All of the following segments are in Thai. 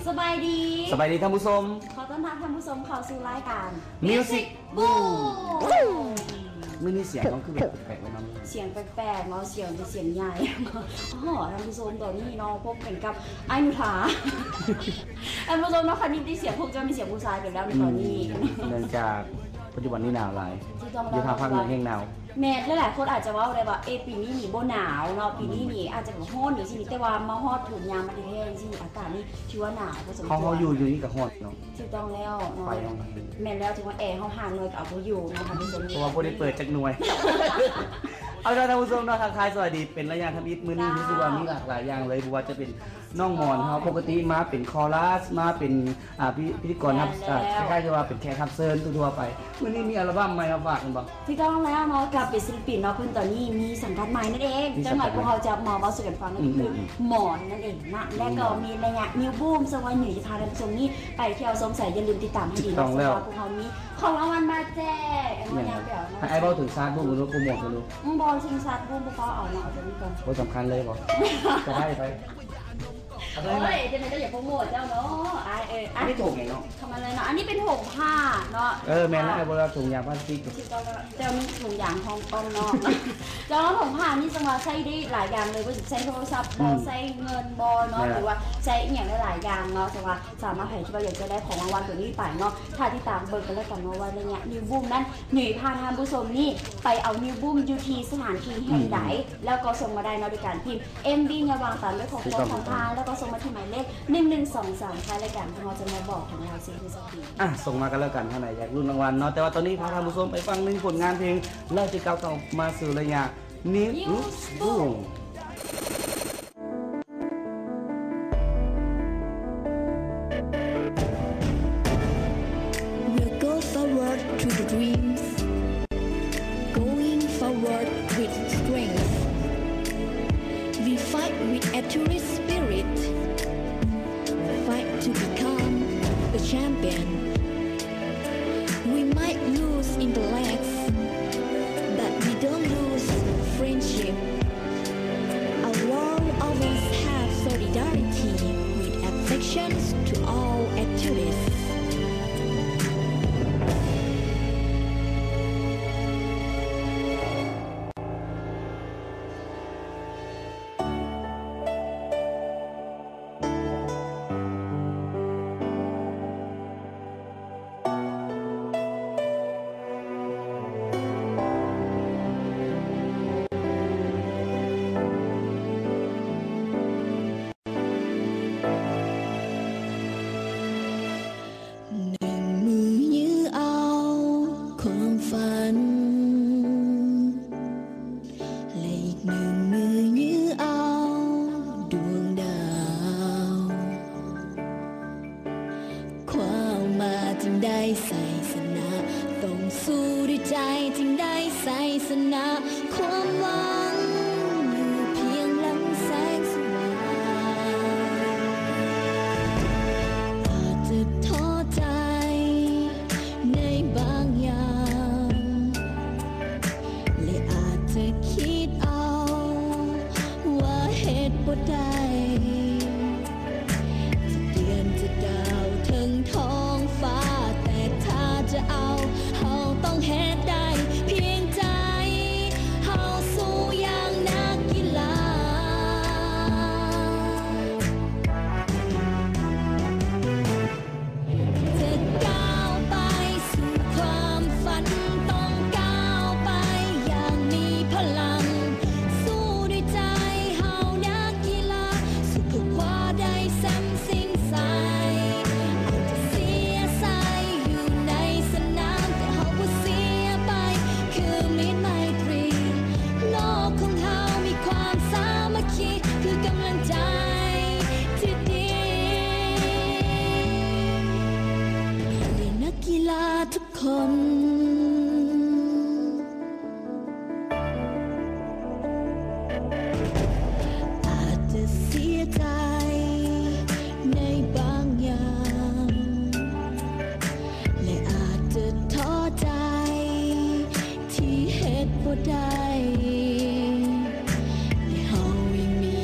สบายดีท่านผู้ชมขอต้อนรับท่านผู้ชมเข้าสู่รายการ Music Boom มื่อนี้เสียงน้องคือแบบแปลกๆเลยน้องเสียงแปลกๆเนาะเสียงเป็นเสียงใหญ่อ๋อท่านผู้ชมตอนนี้เนาะพบกันกับไอ้นุชาท่านผู้ชมเนาะคันนี้ที่เสียงพวกจะมีเสียงผู้ชายกันแล้วในตอนนี้เนื่องจากปัจจุบันนี้หนาวหลายอยู่ทางภาคเหนือแห้งหนาวแม่หลายๆคนอาจจะว่าอะไรว่าปีนี้หนีโบหนาวเนาะปีนี้หนีอาจจะแบบฮ้อนอยู่สิแต่ว่ามาฮอดถุงยางมาแท้ๆสิอากาศนี่ถือว่าหนาวพอสมควรเขาอยู่นี่กับฮอดเนาะถูกต้องแล้วเนาะแม่แล้วถึงว่าแอร์เขาห่างเลยกับเอาอยู่เนาะท่านผู้ชมเพราะว่าบ่ได้เปิดจักหน่วยเอาล่ะท่านผู้ชมเนาะทักทายสวัสดีเป็นระยะทำอิฐมื้อนี้รู้สึกว่ามีหลากหลายอย่างเลยบ่ว่าจะเป็นน้องหมอนเฮาปกติมาเป็นคอรัสมาเป็นพิธีกรครับคล้ายๆจะว่าเป็นแขกรับเชิญทั่วๆไปมื้อนี้มีอัลบั้มใหม่มาฝากกันบ่ถูกต้องแล้วเนาะกับเป็นศิลปินเนาะเพิ่นตอนนี้มีสังกัดใหม่นั่นเองจังหวัดพวกเราจะมาเว้าสู่กันฟังนั่นคือหมอนนั่นเองนะและก็มีระยะนิวบูมสวัสดิ์หนุ่ยจะพาท่านผู้ชมนี่ไปเที่ยวชมใส่อย่าลืมติดตามให้ดีนะเพราะว่าพวกเรามีของรางวัลมาแจกอันนี้เดี๋ยวไอ้เว้าถึงซาดบูมหรือโปรโมทกันดูบอลชิงซาดบูมพวกเขาเอาเนาะเอาตัวนี้ก่อนบ่สำคัญเลยบ่จะได้ไปโอ้ยจะไหนก็อย่าโปรโมทเจ้าเนาะอันนี้ถุงไงเนาะทำอะไรเนาะอันนี้เป็นถุงผ้าเนาะแม่นแล้วไอ้โบราณถุงยางพลาสติกเจ้ามันถุงยางทองต้นเนาะเจ้าถุงผ้านี่จะมาใช้ได้หลายอย่างเลยว่าจะใช้โทรศัพท์บอใช้เงินบอเนาะหรือว่าใช้อย่างหลายอย่างเนาะแต่ว่าสามารถให้ที่เราอยากจะได้ของรางวัลตัวนี้ไปเนาะถ้าที่ตามเบิร์กันแล้วกันเนาะว่าอะไรเงี้ยนิวบูมนั้นหนุ่ยพาท่านผู้ชมนี่ไปเอานิวบูมยูทีสถานที่แห่งใดแล้วก็ส่งมาได้เนาะด้วยการพิมพ์ MB อย่าวางตามด้วยของตัวของทางแล้วก็ส่งมาที่หมายเลข1123ท้ายรายการเราจะมาบอกของเราสิ่งที่สักทีส่งมากันแล้วกันท่านไหนอยากรุ่นรางวัลเนาะแต่ว่าตอนนี้พาท่านผู้ชมไปฟังหนึ่งผลงานเพลงเล่าที่เก่าๆมาสู่ระยะNews Boom We'll go forward to the dreams going forward with strength we fight with a tourist spirit fight to become a champion we might lose intellects but we don't lose friendship our world always have solidarity with affections to all activistsได้ให้เฮายังมี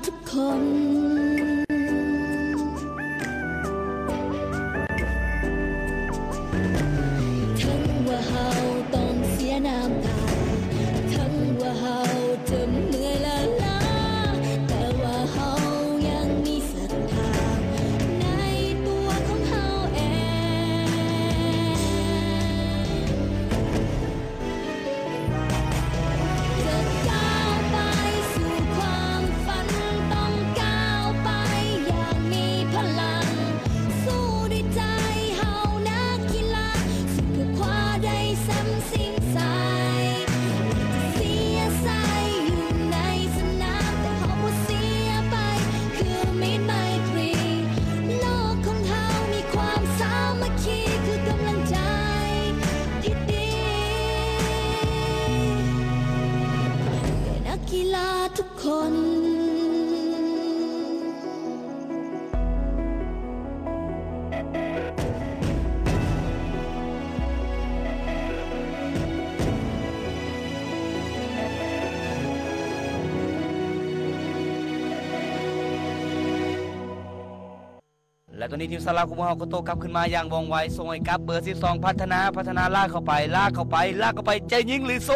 ทุกคน ทั้งว่าเฮาต้องเสียน้ำตาทั้งว่าเฮาจะเหนื่อยและล้าแต่ว่าเฮายังมีศรัทธาในตัวของเฮาเองจะก้าวไปสู่ความฝันต้องก้าวไปอย่างมีพลังสู้ด้วยใจเฮานักกีฬาสู้เพื่อคว้าได้ซ้ำสิ่งใสเสียใจอยู่ในสนามแต่เฮาบ่เสียไปคือมิตรไมตรีโลกของเฮามีความสามัคคีคือกำลังใจที่ดีแก่นักกีฬาทุกคน และตอนนี้ทีมสลาคุมเฮาก็โตกลับขึ้นมาอย่างว่องไวส่งให้กับเบอร์12พัฒนาลากเข้าไปใจยิงหรือโซ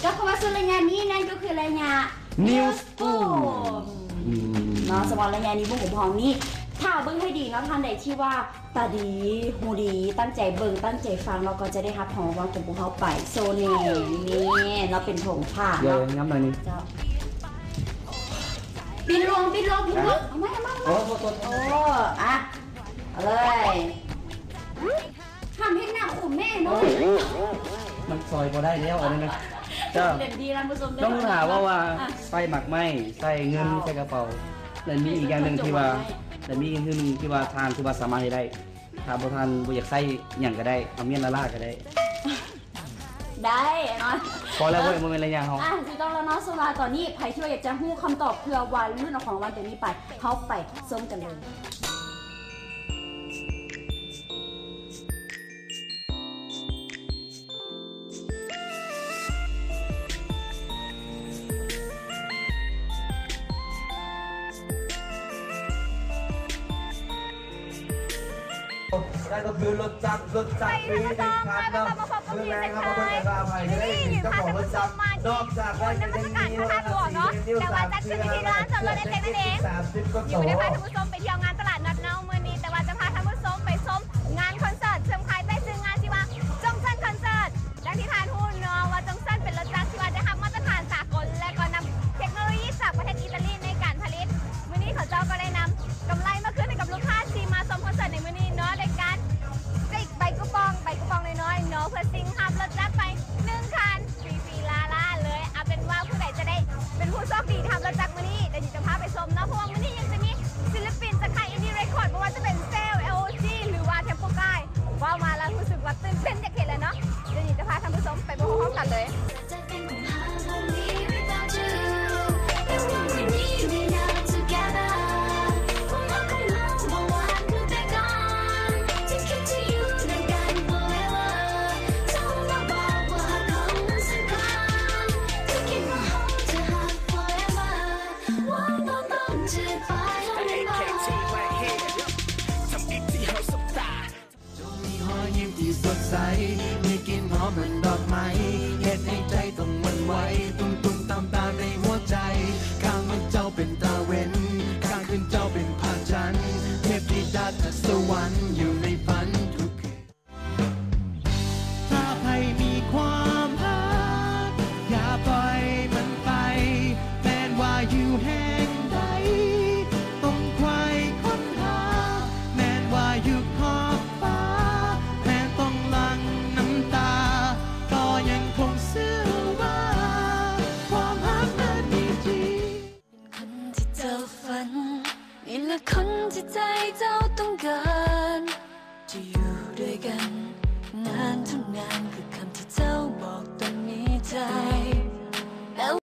ก็คือว่าส่วนรายงานนี้นั่นก็คือรายงาน News Boom เนาะสำหรับรายงานนี้พวกผมพองนี่ถ้าเบิ่งให้ดีเนาะท่านใดที่ว่าตาดีหูดีตั้งใจเบิ่งตั้งใจฟังเราก็จะได้รับของรางวัลของพวกเขาไปโซนี่เราเป็นผงผ้า เดี๋ยว เนาะ ย้ำหน่อยนึง เจ้าปินลวงเอาไหมโอ้อะเอาเลยทำให้หน้าขุ่มแม่เนาะ มันซอยพอได้แล้วอะไรนะเจ้า เด่นดีนะผู้ชม ต้องถามว่า อ่ะ ใส่หมักไหมใส่เงินใส่กระเป๋าแต่มีอีกอย่างหนึ่งที่ว่าแต่มีอีกอย่างหนึ่งที่ว่าทานที่ว่าสามารถให้ได้ถ้าบ่ทานบ่อยากใส่หยังก็ได้เอาเมียนละลาก็ได้ ได้เนาะ พอแล้วบ่เป็นระยะเฮา ถูกต้องแล้วเนาะสุราตอนนี้ใครที่ว่าอยากจะฮู้คำตอบเพื่อวันรุ่นเอาของวันตัวนี้ไปเขาไปส้มกันเลยนั่นก็คือรถจักรฟรีในคันเนาะคือแรงครับมาเพื่อนราภัยจะได้เห็นเจ้าของรถจักรนอกจากนั้นยังมีรถสีเดียว30 แต่ว่าจัดขึ้นที่ร้านสำหรับเล็กๆนั่นเอง 30ก็ อ โต ยู่ในพาท่านผู้ชมไปเที่ยวงานตลาด